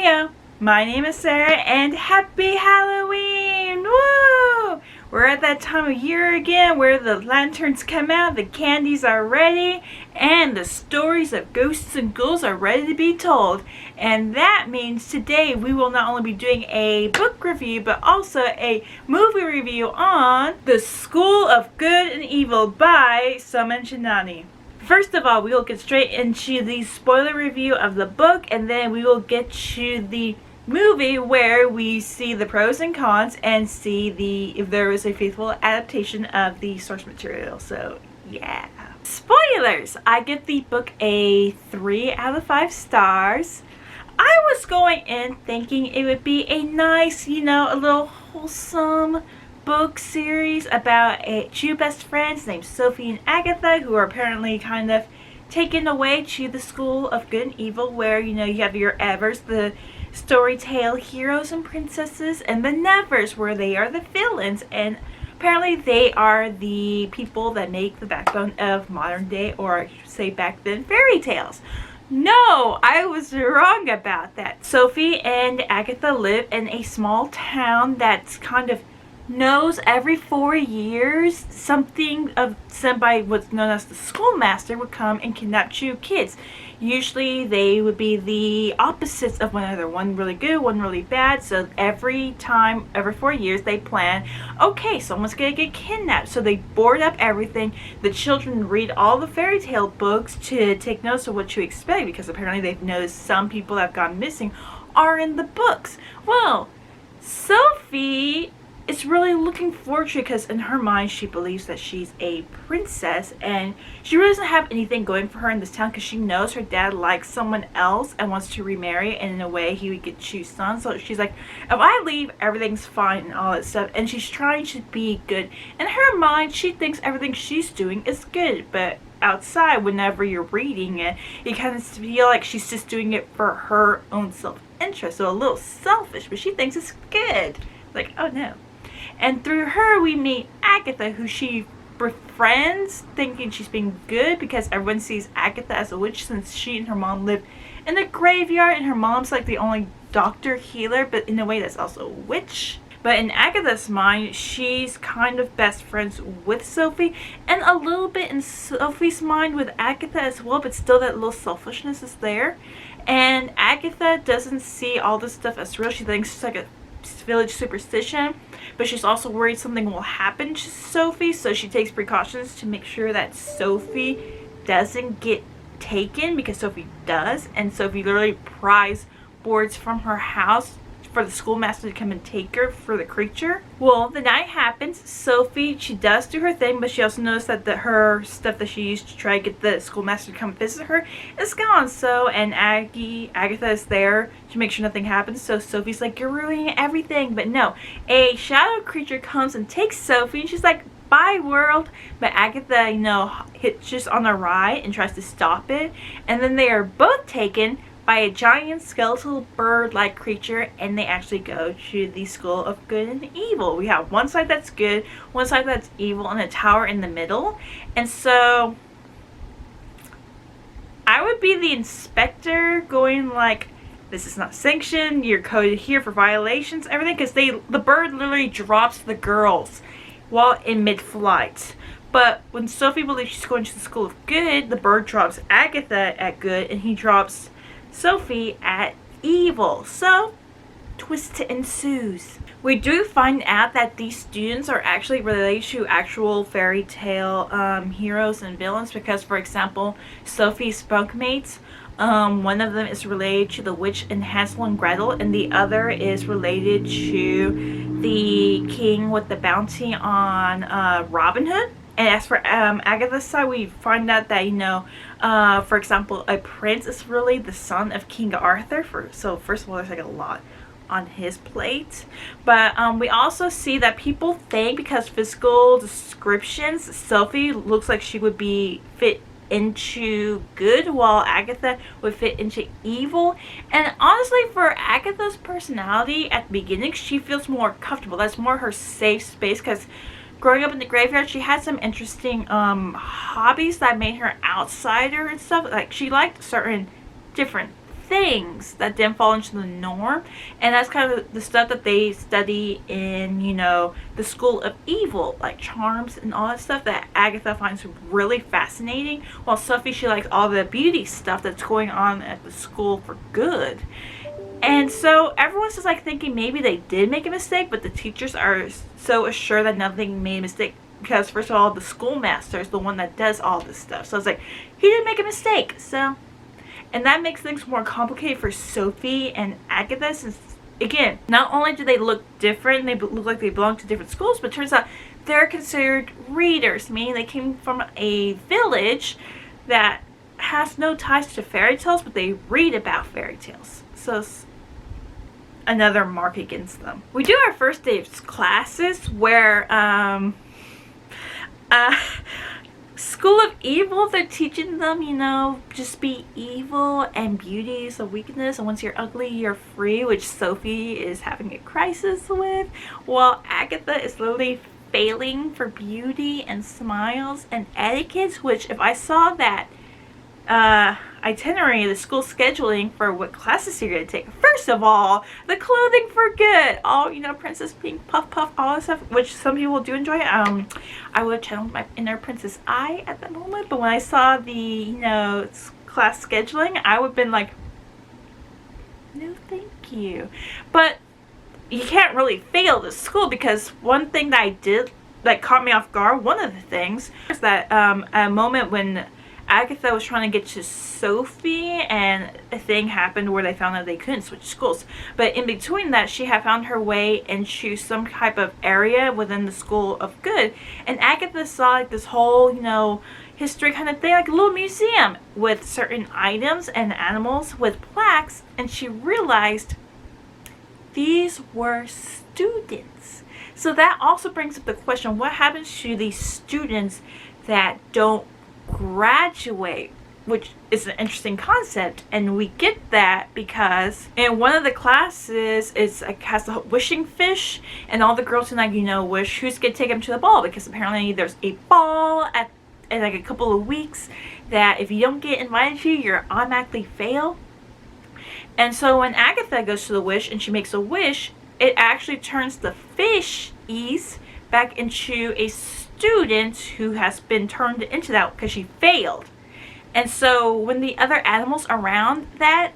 Heyo! My name is Sarah and happy Halloween! Woo! We're at that time of year again where the lanterns come out, the candies are ready, and the stories of ghosts and ghouls are ready to be told. And that means today we will not only be doing a book review but also a movie review on The School of Good and Evil by Somen Shinani. First of all, we will get straight into the spoiler review of the book, and then we will get to the movie where we see the pros and cons and see if there was a faithful adaptation of the source material. So, yeah. Spoilers! I give the book a 3 out of 5 stars. I was going in thinking it would be a nice, a little wholesome book series about two best friends named Sophie and Agatha, who are apparently kind of taken away to the School of Good and Evil, where you have your Evers, the story tale heroes and princesses, and the Nevers, where they are the villains, and apparently they are the people that make the backbone of modern day, or I should say back then, fairy tales. No, I was wrong about that. Sophie and Agatha live in a small town that's kind of knows every 4 years something sent by what's known as the schoolmaster would come and kidnap 2 kids. Usually they would be the opposites of one another, one really good, one really bad. So every 4 years they plan, okay, someone's gonna get kidnapped, so they board up everything. The children read all the fairy tale books to take notes of what to expect, because apparently they've noticed some people that have gone missing are in the books. Well, Sophie is really looking forward to it, because in her mind she believes that she's a princess, and she really doesn't have anything going for her in this town, because she knows her dad likes someone else and wants to remarry, and in a way he would get 2 sons. So she's like, if I leave, everything's fine and all that stuff, and she's trying to be good. In her mind, she thinks everything she's doing is good, but outside, whenever you're reading it, you kind of feel like she's just doing it for her own self-interest, so a little selfish, but she thinks it's good. Like, oh no. And through her, we meet Agatha, who she befriends, thinking she's being good, because everyone sees Agatha as a witch, since she and her mom live in a graveyard, and her mom's like the only doctor healer, but in a way that's also a witch. But in Agatha's mind, she's kind of best friends with Sophie, and a little bit in Sophie's mind with Agatha as well, but still that little selfishness is there. And Agatha doesn't see all this stuff as real. She thinks it's like a village superstition, but she's also worried something will happen to Sophie, so she takes precautions to make sure that Sophie doesn't get taken, because Sophie does, and Sophie literally pries boards from her house for the schoolmaster to come and take her for the creature. Well, the night happens. Sophie, she does do her thing, but she also noticed that her stuff that she used to try to get the schoolmaster to come visit her is gone. So, and Agatha is there to make sure nothing happens. So Sophie's like, you're ruining everything. But no, a shadow creature comes and takes Sophie, and she's like, bye world. But Agatha, hitches on a ride and tries to stop it, and then they are both taken by a giant skeletal bird-like creature, and they actually go to the School of Good and Evil. We have one side that's good, one side that's evil, and a tower in the middle. And so I would be the inspector, going like, this is not sanctioned, you're coded here for violations, everything, because the bird literally drops the girls while in mid-flight. But when Sophie believes she's going to the School of Good, the bird drops Agatha at good, and he drops Sophie at evil. So, twist ensues. We do find out that these students are actually related to actual fairy tale heroes and villains, because, for example, Sophie's bunkmates, one of them is related to the witch in Hansel and Gretel, and the other is related to the king with the bounty on Robin Hood. And as for Agatha's side, we find out that, for example, a prince is really the son of King Arthur. So first of all, there's like a lot on his plate. But we also see that people think, because physical descriptions, Sophie looks like she would be fit into good, while Agatha would fit into evil. And honestly, for Agatha's personality at the beginning, she feels more comfortable. That's more her safe space, because growing up in the graveyard, she had some interesting hobbies that made her outsider and stuff. Like, she liked certain different things that didn't fall into the norm, and that's kind of the stuff that they study in, you know, the School of Evil, like charms and all that stuff that Agatha finds really fascinating, while Sophie, she likes all the beauty stuff that's going on at the School for Good. And so everyone's just like thinking maybe they did make a mistake, but the teachers are so assured that nothing made a mistake, because first of all, the schoolmaster is the one that does all this stuff. So it's like, he didn't make a mistake. So, and that makes things more complicated for Sophie and Agatha, since again, not only do they look different, they look like they belong to different schools, but it turns out they're considered readers, meaning they came from a village that has no ties to fairy tales, but they read about fairy tales. So it's another mark against them. We do our first day of classes where School of Evil, they're teaching them, you know, just be evil and beauty is a weakness, and once you're ugly, you're free, which Sophie is having a crisis with, while Agatha is literally failing for beauty and smiles and etiquette, which if I saw that itinerary, the school scheduling for what classes you're going to take. First of all, the clothing for good. All, you know, Princess Pink, Puff Puff, all that stuff, which some people do enjoy. I would have channeled my inner Princess I at that moment, but when I saw the, you know, class scheduling, I would have been like, no thank you. But you can't really fail this school, because one thing that I did that caught me off guard, one of the things, is that a moment when Agatha was trying to get to Sophie, and a thing happened where they found out they couldn't switch schools. But in between that, she had found her way into some type of area within the School of Good. And Agatha saw like this whole, you know, history kind of thing, like a little museum with certain items and animals with plaques. And she realized these were students. So that also brings up the question, what happens to these students that don't graduate, which is an interesting concept. And we get that because in one of the classes it's like has the wishing fish, and all the girls can, like, you know, wish who's gonna take them to the ball, because apparently there's a ball in like a couple of weeks that if you don't get invited to, you're automatically fail. And so when Agatha goes to the wish and she makes a wish, it actually turns the fishies back into a student who has been turned into that because she failed. And so when the other animals around that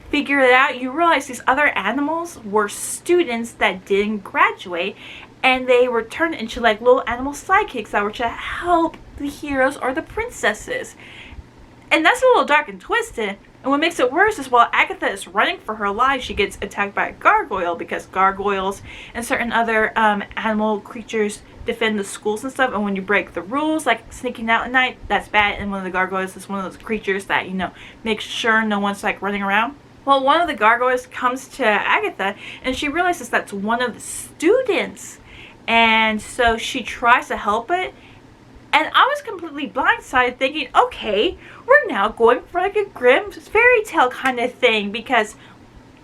figure it out, you realize these other animals were students that didn't graduate, and they were turned into like little animal sidekicks that were to help the heroes or the princesses. And that's a little dark and twisted. And what makes it worse is while Agatha is running for her life, she gets attacked by a gargoyle, because gargoyles and certain other animal creatures defend the schools and stuff. And when you break the rules, like sneaking out at night, that's bad. And one of the gargoyles is one of those creatures that, you know, makes sure no one's like running around. Well, one of the gargoyles comes to Agatha, and she realizes that's one of the students. And so she tries to help it. And I was completely blindsided, thinking, okay, we're now going for like a Grimm fairy tale kind of thing, because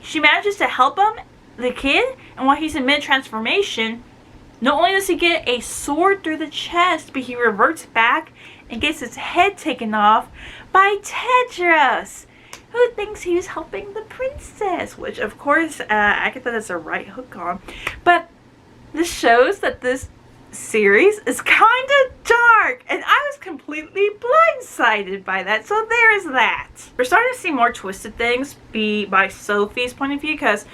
she manages to help him, the kid, and while he's in mid-transformation, not only does he get a sword through the chest, but he reverts back and gets his head taken off by Tedros, who thinks he was helping the princess, which of course Agatha has a right hook on. But this shows that this series is kind of dark, and I was completely blindsided by that. So there is that. We're starting to see more twisted things be by Sophie's point of view, because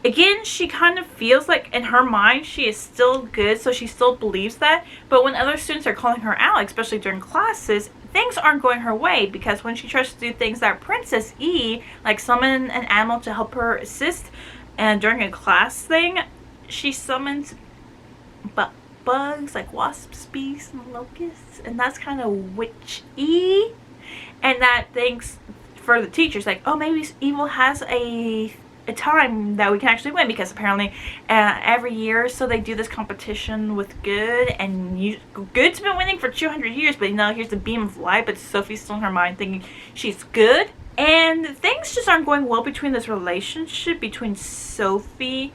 again, she kind of feels like in her mind she is still good, so she still believes that. But when other students are calling her out, especially during classes, things aren't going her way, because when she tries to do things that Princess E, like summon an animal to help her assist, and during a class thing, she summons bugs like wasps, bees, and locusts, and that's kind of witchy. And that thinks for the teachers, like, oh, maybe evil has a time that we can actually win, because apparently every year so they do this competition with good, and good's been winning for 200 years, but you know, here's the beam of light, but Sophie's still in her mind thinking she's good. And things just aren't going well between this relationship between Sophie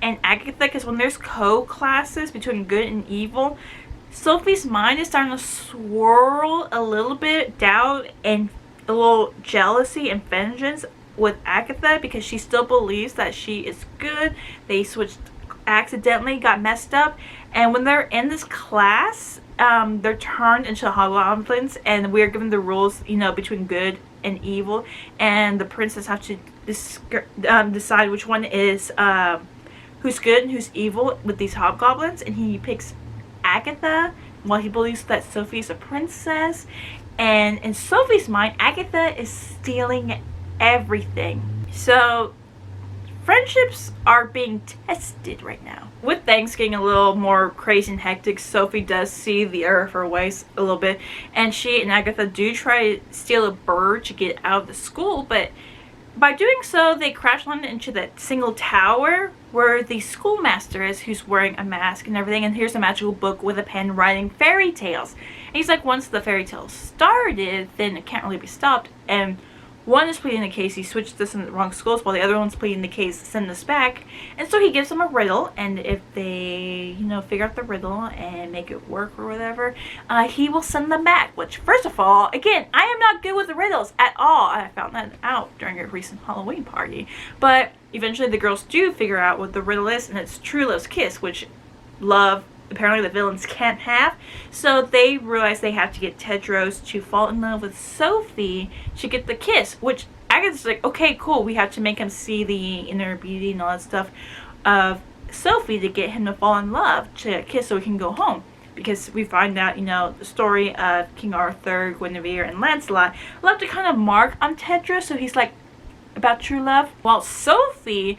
and Agatha, because when there's co-classes between good and evil, Sophie's mind is starting to swirl a little bit, doubt and a little jealousy and vengeance with Agatha because she still believes that she is good. They switched accidentally, got messed up, and when they're in this class, they're turned into hobgoblins, and we're given the rules, you know, between good and evil, and the princess have to decide which one is who's good and who's evil with these hobgoblins, and he picks Agatha while he believes that Sophie's a princess. And in Sophie's mind, Agatha is stealing everything. So friendships are being tested right now. With things getting a little more crazy and hectic, Sophie does see the error of her ways a little bit, and she and Agatha do try to steal a bird to get out of the school, but by doing so, they crash land into that single tower where the schoolmaster is, who's wearing a mask and everything, and here's a magical book with a pen writing fairy tales. And he's like, once the fairy tale started, then it can't really be stopped, and one is pleading the case, he switched this in the wrong schools, while the other one's pleading the case, send this back. And so he gives them a riddle, and if they, you know, figure out the riddle and make it work or whatever, he will send them back. Which, first of all, again, I am not good with the riddles at all. I found that out during a recent Halloween party. But eventually the girls do figure out what the riddle is, and it's true love's kiss, which love, apparently the villains can't have. So they realize they have to get Tedros to fall in love with Sophie to get the kiss, which Agatha's like, okay, cool, we have to make him see the inner beauty and all that stuff of Sophie to get him to fall in love to kiss so we can go home. Because we find out, you know, the story of King Arthur, Guinevere, and Lancelot love to kind of mark on Tedros, so he's like about true love. While Sophie,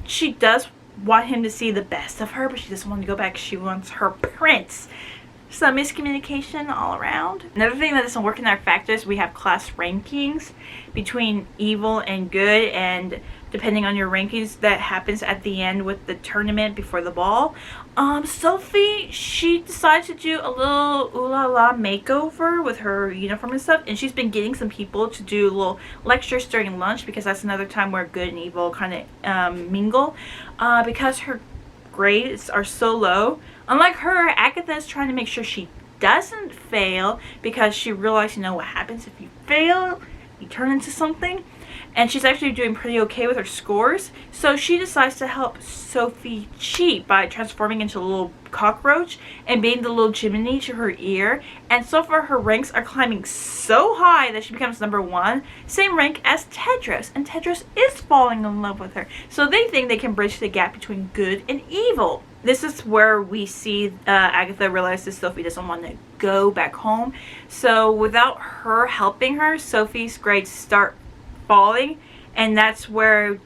she does want him to see the best of her, but she doesn't want to go back. She wants her prince. Some miscommunication all around. Another thing that doesn't work in our factors, we have class rankings between evil and good, and depending on your rankings, that happens at the end with the tournament before the ball. Sophie, she decides to do a little ooh la la makeover with her uniform and stuff, and she's been getting some people to do little lectures during lunch, because that's another time where good and evil kind of mingle, because her grades are so low. Unlike her, Agatha is trying to make sure she doesn't fail, because she realized, you know, what happens if you fail, you turn into something. And she's actually doing pretty okay with her scores. So she decides to help Sophie cheat by transforming into a little cockroach and being the little chimney to her ear. And so far her ranks are climbing so high that she becomes #1. Same rank as Tedros. And Tedros is falling in love with her. So they think they can bridge the gap between good and evil. This is where we see Agatha realize that Sophie doesn't want to go back home. So without her helping her, Sophie's grades start falling, and that's where,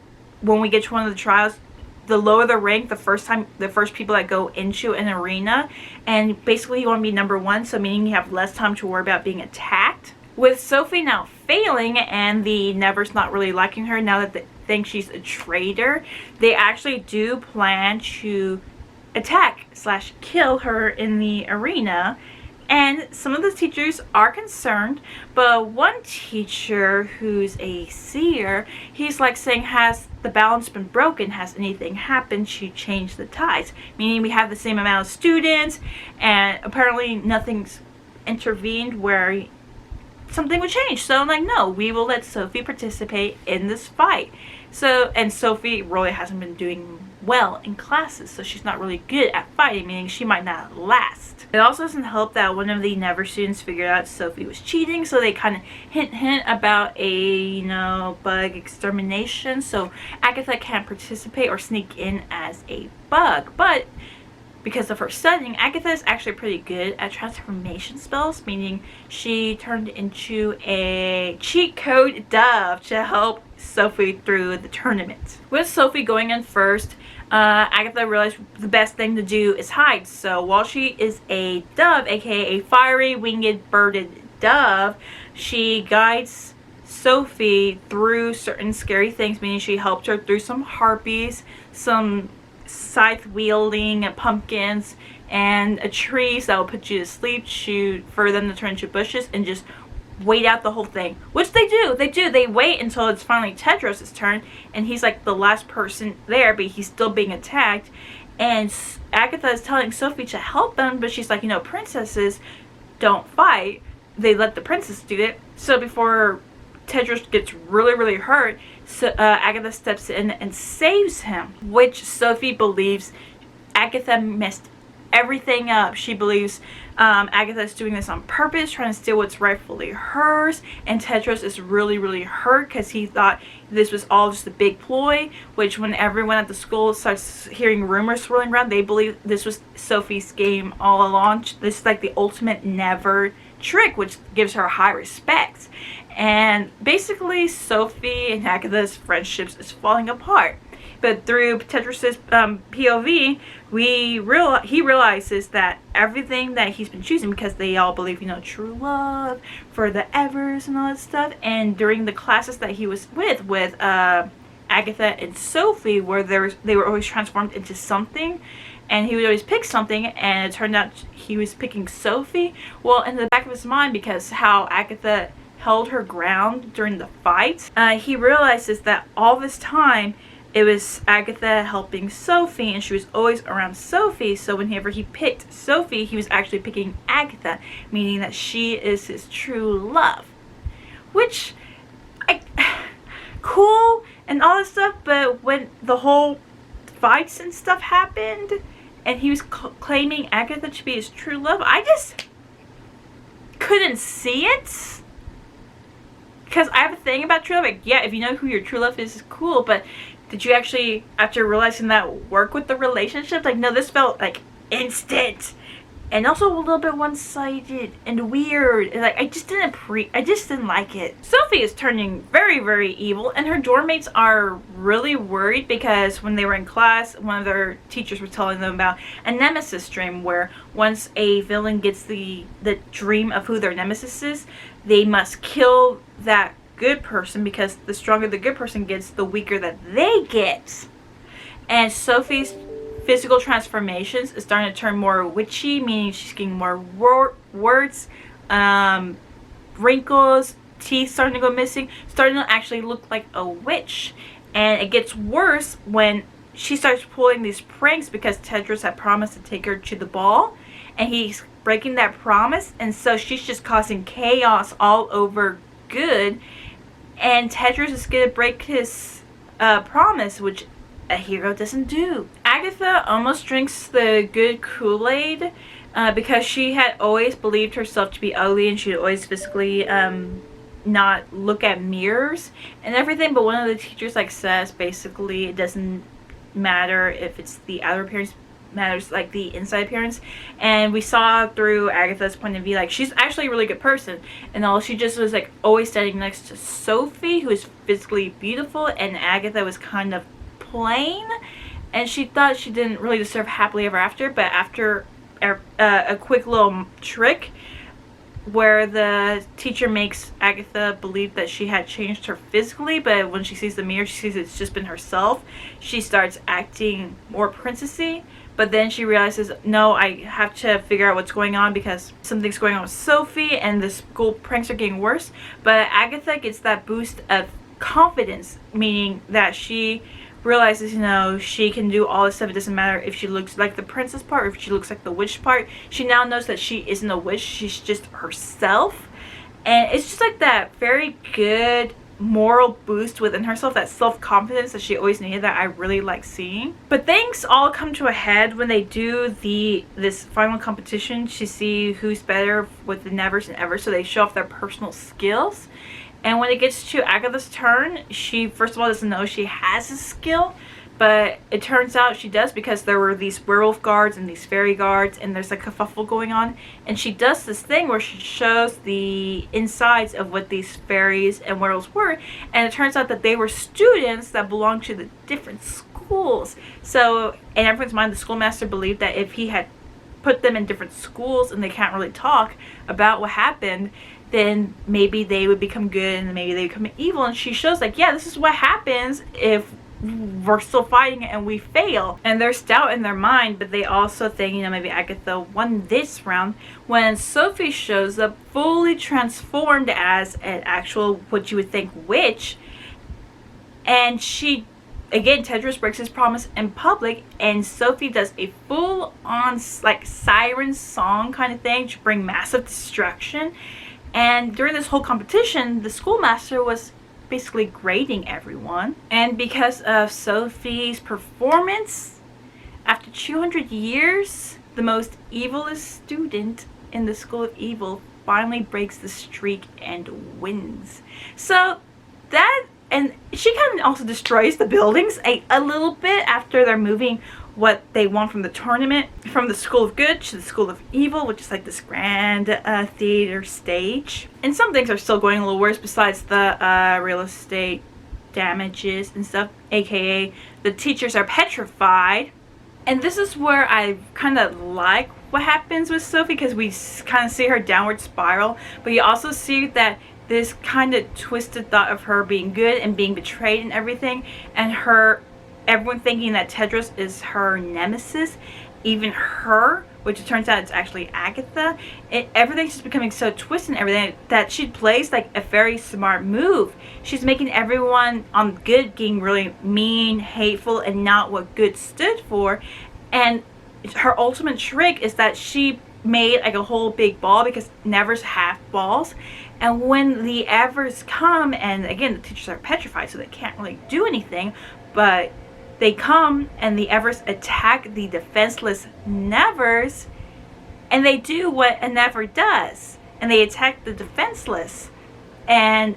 when we get to one of the trials, the lower the rank, the first people that go into an arena, and basically you want to be #1, so meaning you have less time to worry about being attacked. With Sophie now failing and the Nevers not really liking her now that they think she's a traitor, they actually do plan to attack / kill her in the arena. And some of the teachers are concerned, but one teacher who's a seer, he's like saying, has the balance been broken? Has anything happened to change the tides? Meaning we have the same amount of students, and apparently nothing's intervened where something would change. So I'm like, no, we will let Sophie participate in this fight. So, and Sophie really hasn't been doing well in classes, so she's not really good at fighting, meaning she might not last. It also doesn't help that one of the Never students figured out Sophie was cheating, so they kind of hint about a, you know, bug extermination, so Agatha can't participate or sneak in as a bug. But because of her studying, Agatha is actually pretty good at transformation spells, meaning she turned into a cheat code dove to help Sophie through the tournament. With Sophie going in first, Agatha realized the best thing to do is hide. So while she is a dove, aka a fiery winged birded dove, she guides Sophie through certain scary things, meaning she helped her through some harpies, some scythe wielding pumpkins, and a tree that will put you to sleep for them to turn into bushes and just wait out the whole thing, which they do. They wait until it's finally Tedros' turn, and he's like the last person there, but he's still being attacked. And Agatha is telling Sophie to help them, but she's like, you know, princesses don't fight. They let the princess do it. So before Tedros gets really hurt, So Agatha steps in and saves him, which Sophie believes Agatha messed everything up. She believes Agatha is doing this on purpose, trying to steal what's rightfully hers, and Tedros is really, really hurt because he thought this was all just a big ploy, which when everyone at the school starts hearing rumors swirling around, they believe this was Sophie's game all along. This is like the ultimate never trick, which gives her high respect. And basically Sophie and Agatha's friendships is falling apart. But through Tedros' POV, he realizes that everything that he's been choosing, because they all believe, true love for the Evers and all that stuff. And during the classes that he was with Agatha and Sophie, where they were always transformed into something, and he would always pick something, and it turned out he was picking Sophie. Well, in the back of his mind, because how Agatha held her ground during the fight, he realizes that all this time it was Agatha helping Sophie, and she was always around Sophie. So whenever he picked Sophie, he was actually picking Agatha, meaning that she is his true love. Which, cool and all this stuff, but when the whole fights and stuff happened, and he was claiming Agatha to be his true love, I just couldn't see it. Because I have a thing about true love, like, yeah, if you know who your true love is cool, but did you actually, after realizing that, work with the relationship? Like, no, this felt like instant, and also a little bit one-sided and weird. And like, I just didn't like it. Sophie is turning very, very evil, and her dorm mates are really worried because when they were in class, one of their teachers was telling them about a nemesis dream, where once a villain gets the dream of who their nemesis is, they must kill that good person, because the stronger the good person gets, the weaker that they get. And Sophie's physical transformations is starting to turn more witchy, meaning she's getting more warts, wrinkles, teeth starting to go missing, starting to actually look like a witch. And it gets worse when she starts pulling these pranks, because Tedros had promised to take her to the ball, and he's breaking that promise, and so she's just causing chaos all over Good. And Tedros is going to break his promise, which a hero doesn't do. Agatha almost drinks the Good Kool-Aid because she had always believed herself to be ugly, and she'd always physically not look at mirrors and everything. But one of the teachers says basically it doesn't matter if it's the outer appearance, matters like the inside appearance. And we saw through Agatha's point of view, she's actually a really good person, and all she just was always standing next to Sophie, who is physically beautiful, and Agatha was kind of plain, and she thought she didn't really deserve happily ever after. But after a quick little trick where the teacher makes Agatha believe that she had changed her physically, but when she sees the mirror, she sees it's just been herself, she starts acting more princessy. But then she realizes, no, I have to figure out what's going on, because something's going on with Sophie and the school pranks are getting worse. But Agatha gets that boost of confidence, meaning that she realizes, she can do all this stuff. It doesn't matter if she looks like the princess part or if she looks like the witch part. She now knows that she isn't a witch, she's just herself. And it's just that very good moral boost within herself, that self-confidence that she always needed, that I really like seeing. But things all come to a head when they do this final competition to see who's better with the Nevers and Evers. So they show off their personal skills, and when it gets to Agatha's turn, she first of all doesn't know she has a skill, but it turns out she does, because there were these werewolf guards and these fairy guards, and there's a kerfuffle going on, and she does this thing where she shows the insides of what these fairies and werewolves were, and it turns out that they were students that belonged to the different schools. So in everyone's mind, the schoolmaster believed that if he had put them in different schools and they can't really talk about what happened, then maybe they would become good and maybe they would become evil. And she shows yeah, this is what happens if we're still fighting it and we fail. And there's doubt in their mind, but they also think, maybe Agatha won this round, when Sophie shows up fully transformed as an actual, what you would think, witch. And she, again, Tedros breaks his promise in public, and Sophie does a full-on siren song kind of thing to bring massive destruction. And during this whole competition, the schoolmaster was basically grading everyone. And because of Sophie's performance, after 200 years, the most evilest student in the School of Evil finally breaks the streak and wins. So that, and she kind of also destroys the buildings a little bit after they're moving what they want from the tournament, from the School of Good to the School of Evil, which is like this grand theater stage. And some things are still going a little worse besides the real estate damages and stuff, aka the teachers are petrified. And this is where I kind of like what happens with Sophie, because we kind of see her downward spiral, but you also see that this kind of twisted thought of her being good and being betrayed and everything, and everyone thinking that Tedros is her nemesis, even her, which it turns out it's actually Agatha. Everything's just becoming so twisted and everything that she plays like a very smart move. She's making everyone on good getting really mean, hateful, and not what good stood for. And her ultimate trick is that she made like a whole big ball, because Nevers have balls. And when the Evers come, and again the teachers are petrified so they can't really do anything, but they come and the Evers attack the defenseless Nevers, and they do what a Never does, and they attack the defenseless. And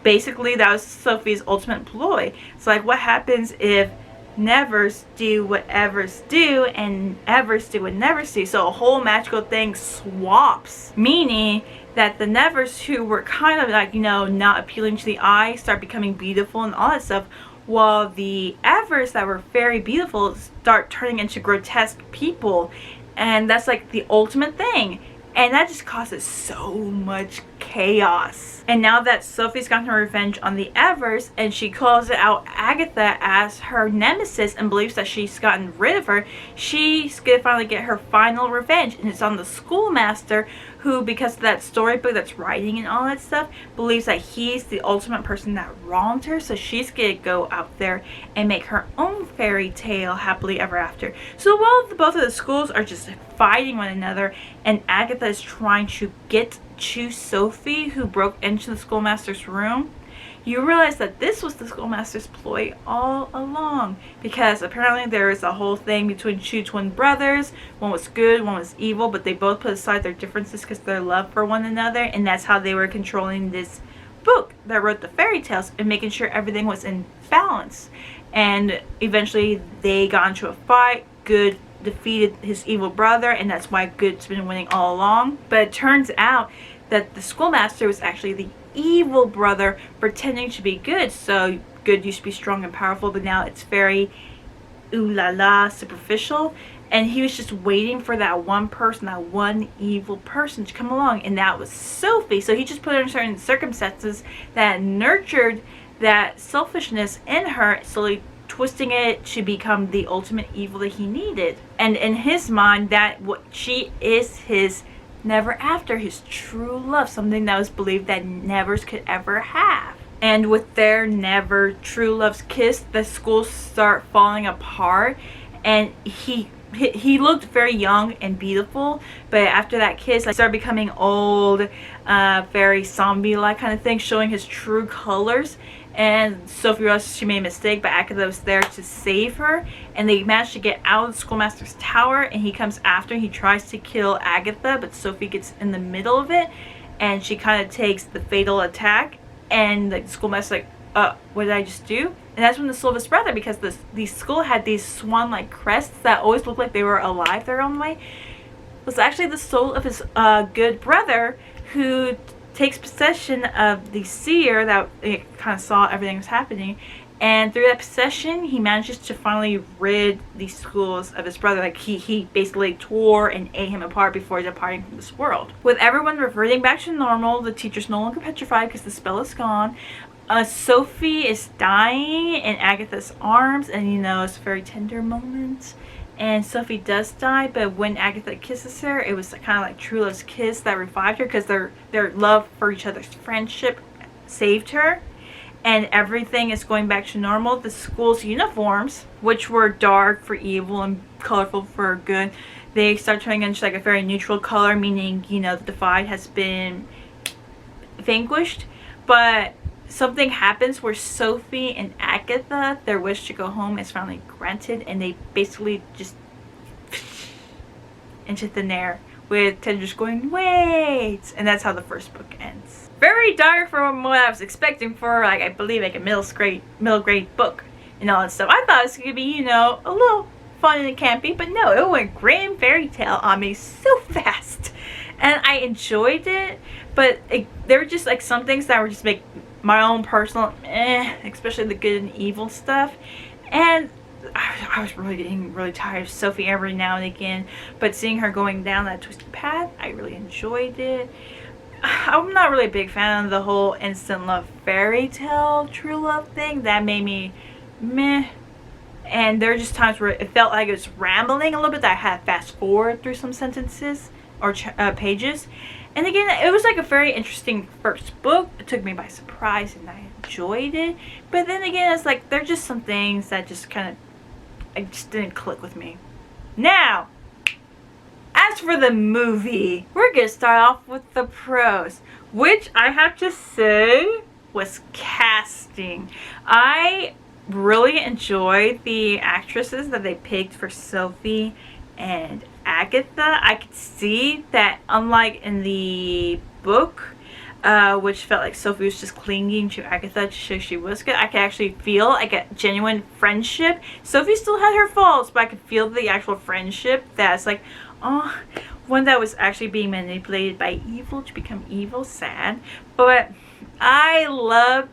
basically that was Sophie's ultimate ploy. So like, what happens if Nevers do what Evers do and Evers do what Nevers do? So a whole magical thing swaps, meaning that the Nevers who were kind of like, you know, not appealing to the eye start becoming beautiful and all that stuff, while the Evers that were very beautiful start turning into grotesque people. And that's like the ultimate thing. And that just causes so much chaos. And now that Sophie's gotten her revenge on the Evers, and she calls out Agatha as her nemesis and believes that she's gotten rid of her, she's gonna finally get her final revenge. And it's on the schoolmaster, who, because of that storybook that's writing and all that stuff, believes that he's the ultimate person that wronged her. So she's gonna go out there and make her own fairy tale happily ever after. So while both of the schools are just fighting one another, and Agatha is trying to get to Sophie, who broke into the schoolmaster's room, you realize that this was the schoolmaster's ploy all along, because apparently there is a whole thing between two twin brothers. One was good, one was evil, but they both put aside their differences because of their love for one another, and that's how they were controlling this book that wrote the fairy tales and making sure everything was in balance. And eventually they got into a fight. Good defeated his evil brother, and that's why Good's been winning all along. But it turns out that the schoolmaster was actually the evil brother pretending to be good. So Good used to be strong and powerful, but now it's very ooh la la superficial, and he was just waiting for that one person, that one evil person to come along, and that was Sophie. So he just put her in certain circumstances that nurtured that selfishness in her, slowly twisting it to become the ultimate evil that he needed. And in his mind, that what she is his never after, his true love, something that was believed that Nevers could ever have. And with their never true love's kiss, the schools start falling apart, and he looked very young and beautiful, but after that kiss, I started becoming old, very zombie-like kind of thing, showing his true colors. And Sophie realized she made a mistake, but Agatha was there to save her, and they managed to get out of the schoolmaster's tower, and he comes after. He tries to kill Agatha, but Sophie gets in the middle of it, and she kind of takes the fatal attack, and the schoolmaster's like, what did I just do? And that's when the soul of his brother, because the school had these swan-like crests that always looked like they were alive their own way, was actually the soul of his good brother, who takes possession of the seer that kind of saw everything was happening, and through that possession he manages to finally rid the schools of his brother. Like he basically tore and ate him apart before departing from this world. With everyone reverting back to normal, the teacher's no longer petrified because the spell is gone. Sophie is dying in Agatha's arms, and you know, it's a very tender moment. And Sophie does die, but when Agatha kisses her, it was kind of like true love's kiss that revived her, because their love for each other's friendship saved her. And everything is going back to normal. The school's uniforms, which were dark for evil and colorful for good, they start turning into like a very neutral color, meaning, you know, the divide has been vanquished. But something happens where Sophie and Agatha, their wish to go home is finally granted, and they basically just into thin air with Ted just going, wait! And that's how the first book ends. Very dark from what I was expecting for, like, I believe, like a middle grade book and all that stuff. I thought it was going to be, you know, a little fun and campy, but no, it went grim fairy tale on me so fast. And I enjoyed it, but there were just like some things that were just like my own personal especially the good and evil stuff. And I was really getting really tired of Sophie every now and again, but seeing her going down that twisted path, I really enjoyed it. I'm not really a big fan of the whole instant love fairy tale true love thing. That made me meh. And there are just times where it felt like it was rambling a little bit, that I had to fast forward through some sentences or pages. And again, it was like a very interesting first book. It took me by surprise and I enjoyed it. But then again, it's like there are just some things that just kind of, it just didn't click with me. Now, as for the movie, we're going to start off with the pros, which I have to say was casting. I really enjoyed the actresses that they picked for Sophie and Agatha. I could see that unlike in the book, which felt like Sophie was just clinging to Agatha to show she was good, I could actually feel like a genuine friendship. Sophie still had her faults, but I could feel the actual friendship that's like, oh, one that was actually being manipulated by evil to become evil. Sad. But I love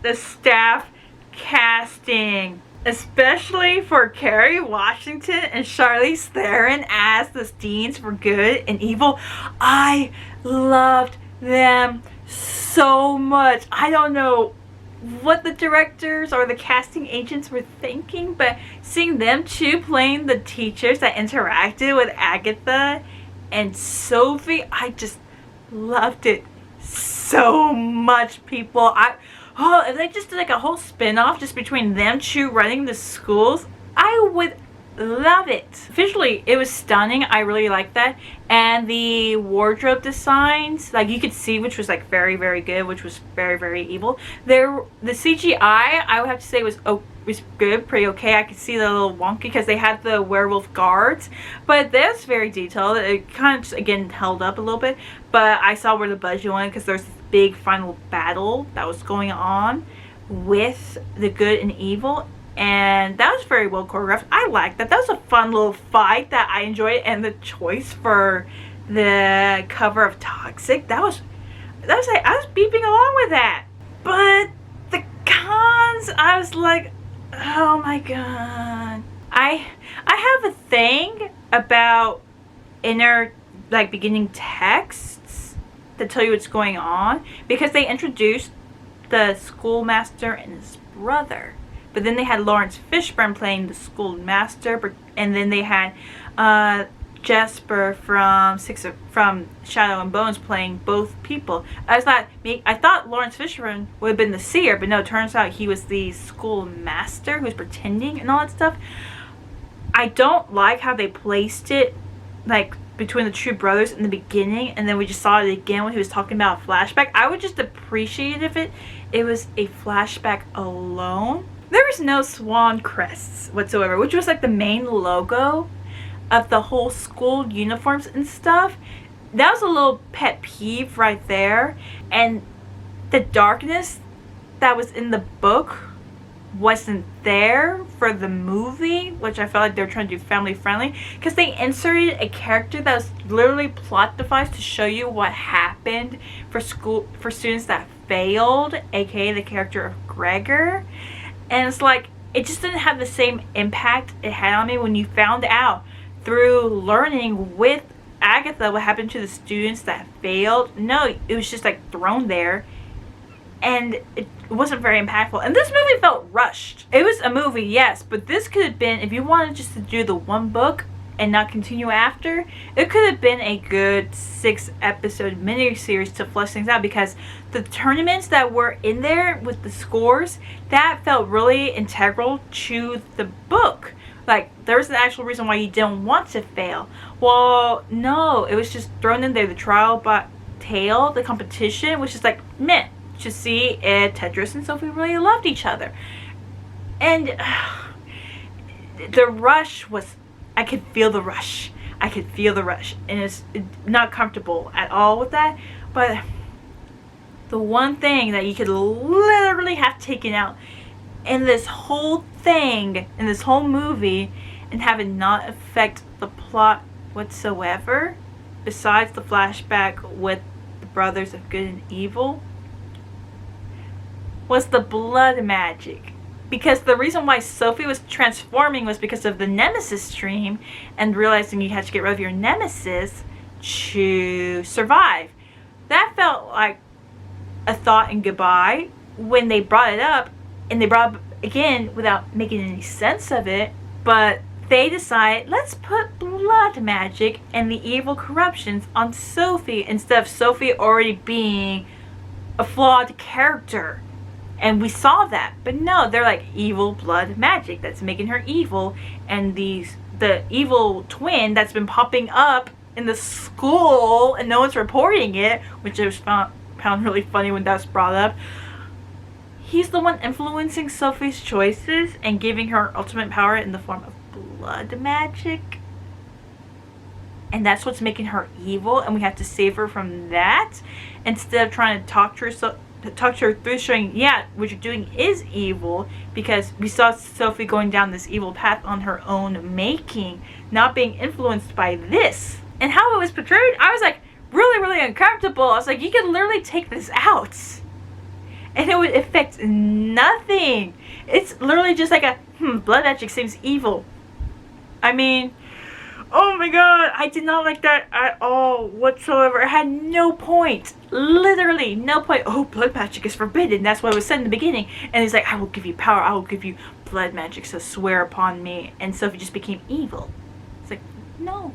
the staff casting, especially for Kerry Washington and Charlize Theron as the deans for good and evil. I loved them so much. I don't know what the directors or the casting agents were thinking, but seeing them two playing the teachers that interacted with Agatha and Sophie, I just loved it so much, people. If they just did like a whole spin-off just between them two running the schools, I would love it. Visually, it was stunning. I really liked that. And the wardrobe designs, like you could see, which was like very, very good, which was very, very evil. The CGI, I would have to say was good, pretty okay. I could see the little wonky because they had the werewolf guards, but that's very detailed. It kind of just, again, held up a little bit, but I saw where the budget went because there's this big final battle that was going on with the good and evil, and that was very well choreographed. I liked that. That was a fun little fight that I enjoyed, and the choice for the cover of Toxic, that was like, I was beeping along with that. But the cons, I was like, oh my god. I have a thing about beginning texts that tell you what's going on, because they introduced the schoolmaster and his brother, but then they had Lawrence Fishburne playing the schoolmaster, and then they had Jasper from Shadow and Bones playing both people. I thought Lawrence Fishburne would have been the seer, but no, it turns out he was the schoolmaster who was pretending and all that stuff. I don't like how they placed it like between the two brothers in the beginning, and then we just saw it again when he was talking about a flashback. I would just appreciate if it was a flashback alone. There was no swan crests whatsoever, which was like the main logo of the whole school uniforms and stuff. That was a little pet peeve right there. And the darkness that was in the book wasn't there for the movie, which I felt like they were trying to do family friendly, because they inserted a character that was literally plot device to show you what happened for students that failed, aka the character of Gregor. And it's like, it just didn't have the same impact it had on me when you found out through learning with Agatha what happened to the students that failed. No, it was just like thrown there, and it wasn't very impactful. And this movie felt rushed. It was a movie, yes, but this could have been, if you wanted just to do the one book and not continue after, it could have been a good 6-episode miniseries to flesh things out, because the tournaments that were in there with the scores, that felt really integral to the book. Like, there's an actual reason why you didn't want to fail. Well, no, it was just thrown in there. The trial by tale, the competition, which is like, meh. to see if Tedros and Sophie really loved each other. And the rush was, I could feel the rush. I could feel the rush. And it's not comfortable at all with that. But the one thing that you could literally have taken out in this whole thing, in this whole movie, and have it not affect the plot whatsoever, besides the flashback with the brothers of good and evil, was the blood magic. Because the reason why Sophie was transforming was because of the Nemesis dream and realizing you had to get rid of your Nemesis to survive. That felt like a thought and goodbye when they brought it up, and they brought it up again without making any sense of it. But they decided, let's put blood magic and the evil corruptions on Sophie instead of Sophie already being a flawed character. And we saw that. But no, they're like evil blood magic that's making her evil. And the evil twin that's been popping up in the school and no one's reporting it, which I found really funny when that was brought up. He's the one influencing Sophie's choices and giving her ultimate power in the form of blood magic. And that's what's making her evil, and we have to save her from that instead of trying to talk to her through showing, yeah, what you're doing is evil, because we saw Sophie going down this evil path on her own making, not being influenced by this. And how it was portrayed, I was like really, really uncomfortable. I was like, you could literally take this out and it would affect nothing. It's literally just like a, blood magic seems evil. I mean, oh my god, I did not like that at all whatsoever. It had no point. Literally no point. Oh, blood magic is forbidden. That's what it was said in the beginning. And he's like, I will give you power. I will give you blood magic, so swear upon me. And Sophie just became evil. It's like, no.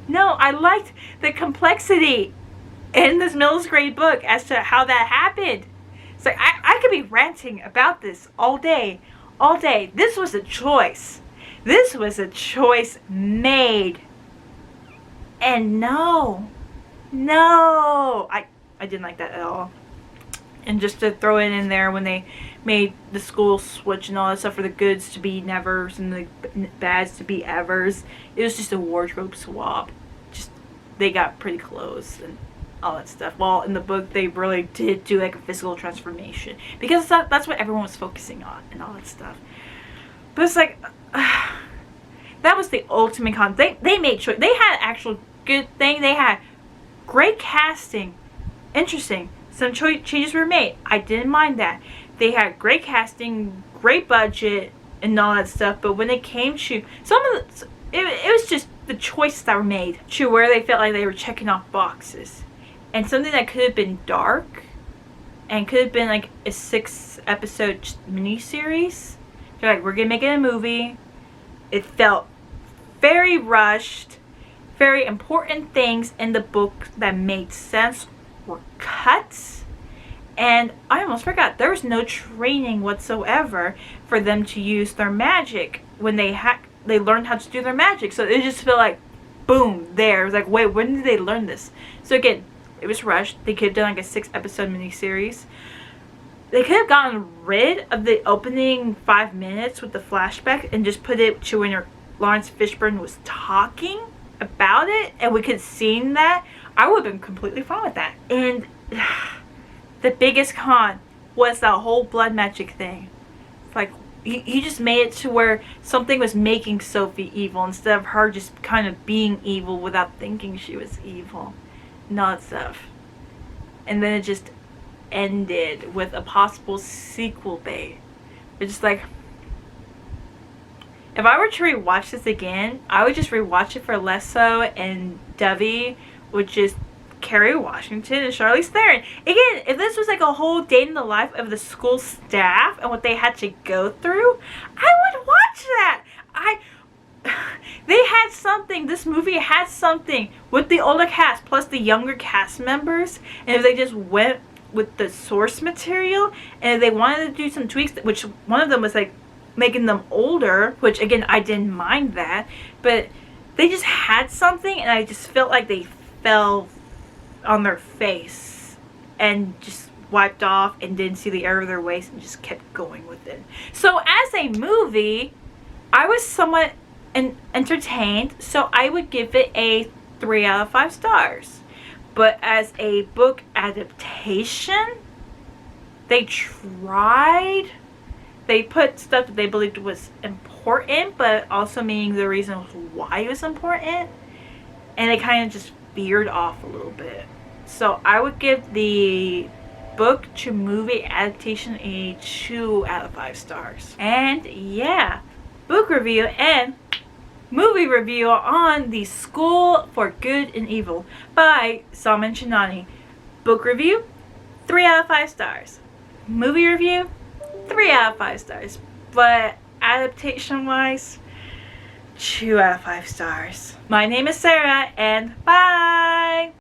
No, I liked the complexity in this middle grade book as to how that happened. It's like, I could be ranting about this all day. All day. This was a choice. This was a choice made. And no, I didn't like that at all. And just to throw it in there, when they made the school switch and all that stuff for the goods to be nevers and the bads to be evers, it was just a wardrobe swap. Just, they got pretty close and all that stuff. Well, in the book, they really did do like a physical transformation, because that's what everyone was focusing on and all that stuff. But it's like, that was the ultimate con. They made sure they had actual good thing. They had great casting. Interesting. Some changes were made. I didn't mind that. They had great casting, great budget, and all that stuff. But when it came to some of the, it was just the choices that were made to where they felt like they were checking off boxes. And something that could have been dark and could have been like a 6-episode miniseries. They're like, we're gonna make it a movie. It felt very rushed. Very important things in the book that made sense were cut. And I almost forgot, there was no training whatsoever for them to use their magic when they learned how to do their magic. So it just felt like, boom, there. It was like, wait, when did they learn this? So again, it was rushed. They could have done like a 6-episode miniseries. They could have gotten rid of the opening 5 minutes with the flashback and just put it to when Lawrence Fishburne was talking about it, and we could see that. I would have been completely fine with that. And the biggest con was that whole blood magic thing. Like, he just made it to where something was making Sophie evil instead of her just kind of being evil without thinking she was evil and all that stuff. And then it just ended with a possible sequel bait. It's just like, if I were to rewatch this again, I would just rewatch it for Lesso and Dovey, which is Kerry Washington and Charlize Theron. Again, if this was like a whole day in the life of the school staff and what they had to go through, I would watch that. They had something. This movie had something with the older cast plus the younger cast members, and if they just went with the source material, and if they wanted to do some tweaks, which one of them was like making them older, which again I didn't mind that, but they just had something, and I just felt like they fell on their face and just wiped off and didn't see the error of their ways and just kept going with it. So as a movie, I was somewhat entertained, so I would give it a 3 out of 5 stars. But as a book adaptation, they tried. They put stuff that they believed was important, but also meaning the reason why it was important. And they kind of just veered off a little bit. So I would give the book to movie adaptation a 2 out of 5 stars. And yeah, book review and movie review on The School for Good and Evil by Salman Chinani. Book review, 3 out of 5 stars. Movie review, 3 out of 5 stars. But adaptation wise, 2 out of 5 stars. My name is Sarah, and bye!